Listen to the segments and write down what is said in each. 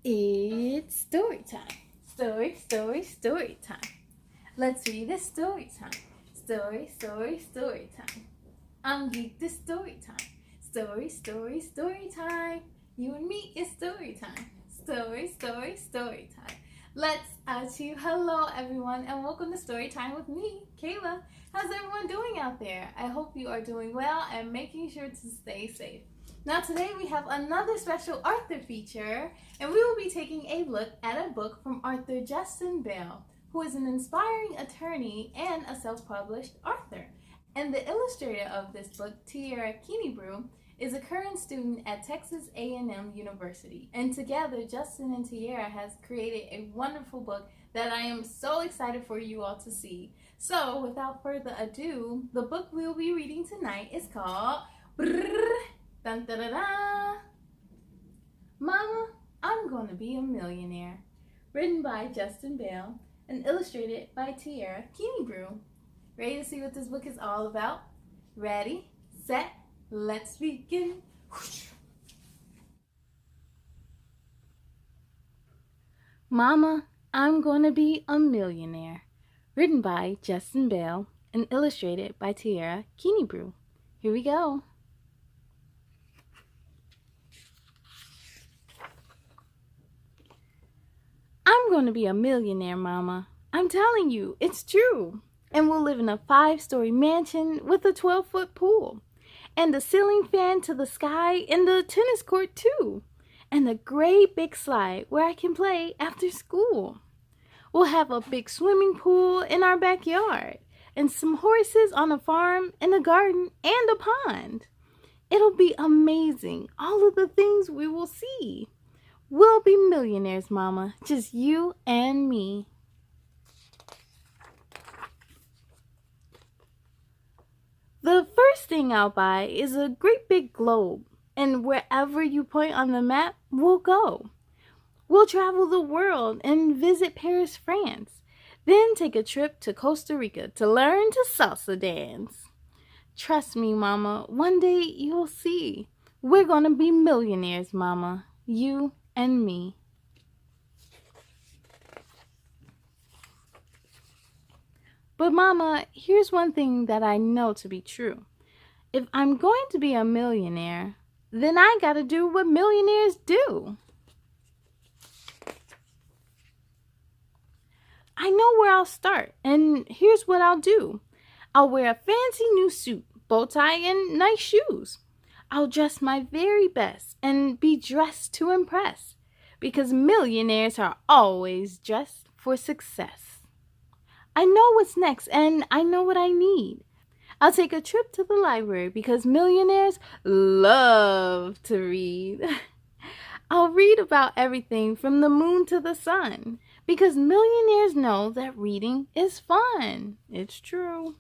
It's story time. Story time. Let's read a story time. Story time. I'm geek the story time. Story time. You and me is story time. Story time. Let's achieve. Hello, everyone, and welcome to Story Time with me, Kayla. How's everyone doing out there? I hope you are doing well and making sure to stay safe. Now today we have another special author feature, and we will be taking a look at a book from author Justin Bell, who is an inspiring attorney and a self-published author. And the illustrator of this book, Tiara Kinnebrew, is a current student at Texas A&M University. And together, Justin and Tiara has created a wonderful book that I am so excited for you all to see. So without further ado, the book we'll be reading tonight is called Dun, da, da, da. Mama, I'm Gonna Be a Millionaire. Written by Justin Bell and illustrated by Tiara Kinnebrew. Ready to see what this book is all about? Ready, set, let's begin. Mama, I'm Gonna Be a Millionaire. Written by Justin Bell and illustrated by Tiara Kinnebrew. Here we go. I'm going to be a millionaire, Mama. I'm telling you, it's true. And we'll live in a 5-story mansion with a 12-foot pool. And a ceiling fan to the sky and the tennis court too. And a great big slide where I can play after school. We'll have a big swimming pool in our backyard. And some horses on a farm and a garden and a pond. It'll be amazing, all of the things we will see. We'll be millionaires, Mama, just you and me. The first thing I'll buy is a great big globe, and wherever you point on the map, we'll go. We'll travel the world and visit Paris, France, then take a trip to Costa Rica to learn to salsa dance. Trust me, Mama, one day you'll see. We're gonna be millionaires, Mama, you and me. But Mama, here's one thing that I know to be true. If I'm going to be a millionaire, then I gotta do what millionaires do. I know where I'll start, and here's what I'll do. I'll wear a fancy new suit, bow tie, and nice shoes. I'll dress my very best and be dressed to impress, because millionaires are always dressed for success. I know what's next and I know what I need. I'll take a trip to the library because millionaires love to read. I'll read about everything from the moon to the sun because millionaires know that reading is fun. It's true.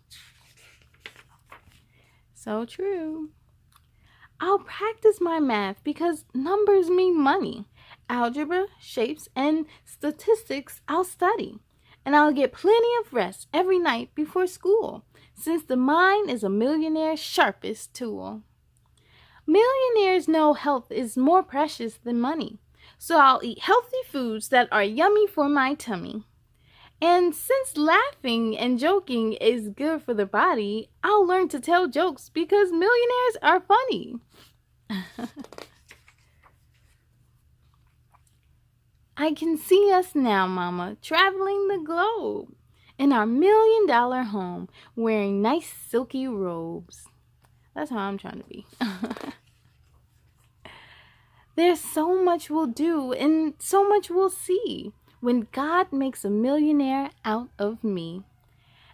So true. I'll practice my math because numbers mean money. Algebra, shapes, and statistics I'll study. And I'll get plenty of rest every night before school, since the mind is a millionaire's sharpest tool. Millionaires know health is more precious than money, so I'll eat healthy foods that are yummy for my tummy. And since laughing and joking is good for the body, I'll learn to tell jokes because millionaires are funny. I can see us now, Mama, traveling the globe in our $1 million home, wearing nice silky robes. That's how I'm trying to be. There's so much we'll do and so much we'll see when God makes a millionaire out of me.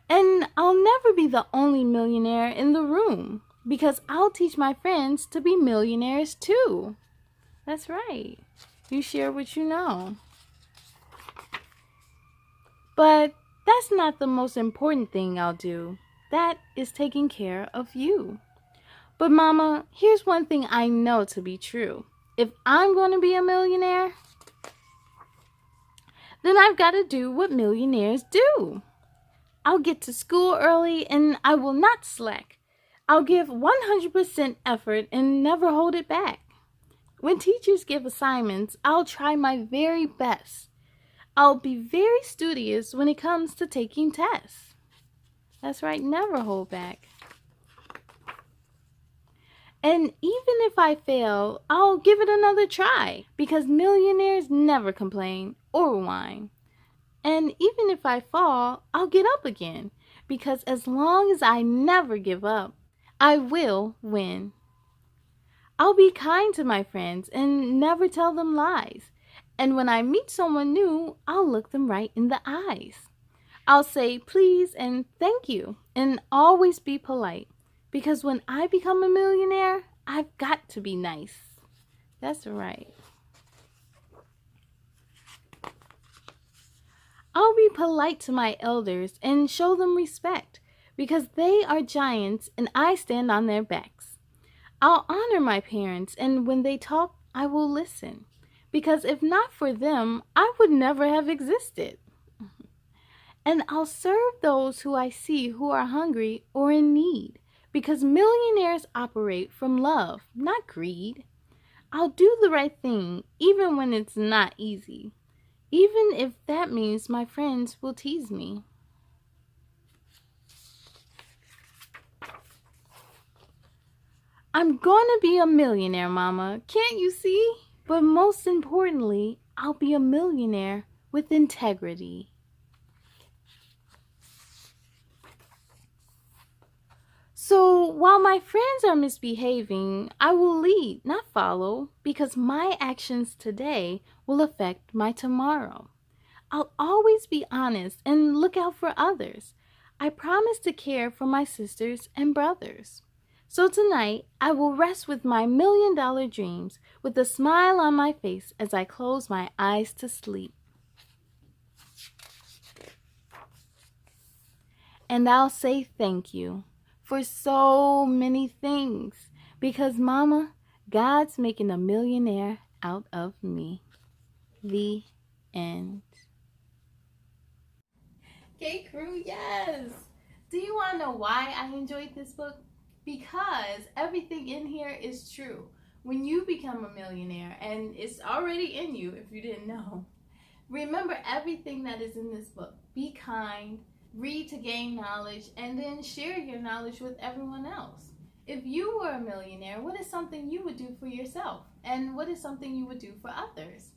And I'll never be the only millionaire in the room because I'll teach my friends to be millionaires too. That's right. You share what you know. But that's not the most important thing I'll do. That is taking care of you. But Mama, here's one thing I know to be true. If I'm going to be a millionaire, then I've got to do what millionaires do. I'll get to school early and I will not slack. I'll give 100% effort and never hold it back. When teachers give assignments, I'll try my very best. I'll be very studious when it comes to taking tests. That's right, never hold back. And even if I fail, I'll give it another try because millionaires never complain or whine. And even if I fall, I'll get up again because as long as I never give up, I will win. I'll be kind to my friends and never tell them lies. And when I meet someone new, I'll look them right in the eyes. I'll say please and thank you and always be polite. Because when I become a millionaire, I've got to be nice. That's right. I'll be polite to my elders and show them respect because they are giants and I stand on their backs. I'll honor my parents and when they talk, I will listen because if not for them, I would never have existed. And I'll serve those who I see who are hungry or in need. Because millionaires operate from love, not greed. I'll do the right thing even when it's not easy. Even if that means my friends will tease me. I'm gonna be a millionaire, Mama. Can't you see? But most importantly, I'll be a millionaire with integrity. So while my friends are misbehaving, I will lead, not follow, because my actions today will affect my tomorrow. I'll always be honest and look out for others. I promise to care for my sisters and brothers. So tonight, I will rest with my $1,000,000 dreams with a smile on my face as I close my eyes to sleep. And I'll say thank you for so many things because Mama, God's making a millionaire out of me. The end. Okay, crew, yes. Do you want to know why I enjoyed this book? Because everything in here is true. When you become a millionaire, and it's already in you if you didn't know, remember everything that is in this book. Be kind. Read to gain knowledge, and then share your knowledge with everyone else. If you were a millionaire, what is something you would do for yourself? And what is something you would do for others?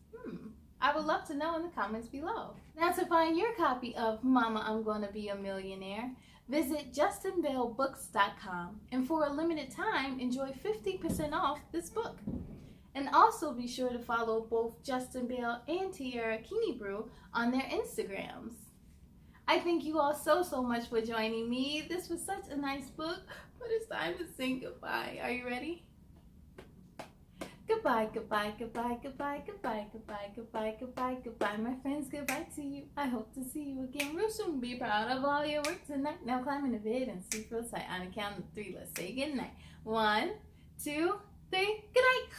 I would love to know in the comments below. Now to find your copy of Mama, I'm Gonna Be a Millionaire, visit justinbellbooks.com. And for a limited time, enjoy 50% off this book. And also be sure to follow both Justin Bell and Tiara Kinnebrew on their Instagrams. I thank you all so much for joining me. This was such a nice book, but it's time to sing goodbye. Are you ready? Goodbye, goodbye, goodbye, goodbye, goodbye, goodbye, goodbye, goodbye, goodbye, my friends. Goodbye to you. I hope to see you again real soon. Be proud of all your work tonight. Now climb into bed and sleep real tight. On a count of 3, let's say goodnight. 1, 2, 3, good night.